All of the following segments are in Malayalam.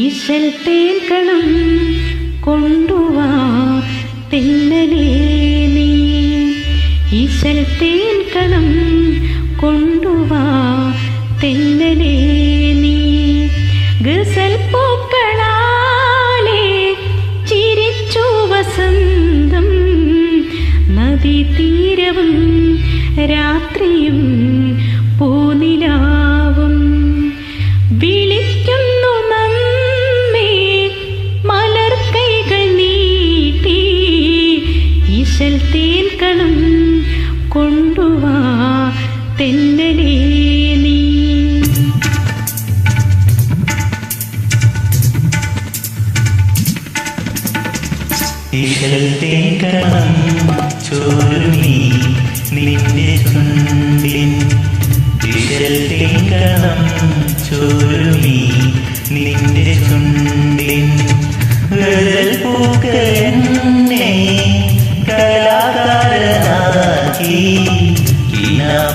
ഈശൽ തേൽക്കണം കൊണ്ടുവാ തെന്നലേ നീ, ഈശൽ തേൽക്കണം കൊണ്ടുവാ തെന്നലേ നീ. ഗസൽ പൂക്കളാലേ ചിരിച്ചു വസന്തം, നദീതീരവും രാത്രിയും പൂനിലാവും വിളിക്കുന്നു നമ്മെ മലർക്കൈകൾ നീട്ടി. ഈശൽ തേൽക്കണം കൊണ്ടുവാ തെന്നലേ നീ. ഈശൽ തേൽക്കണം ചോരുമീ നിന്റെ ചുണ്ടിൻ, ഈശൽ തേൽക്കണം ചോരുമീ നിന്റെ ചുണ്ടിൻ. ഗസൽ പൂക്കളെന്നെ കലാകാരനാക്കി,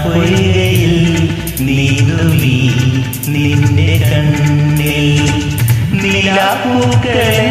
പൊയ്കയിൽ നീതുമീ നിന്റെ കണ്ണിൽ. നിലാപ്പൂക്കളെന്നെ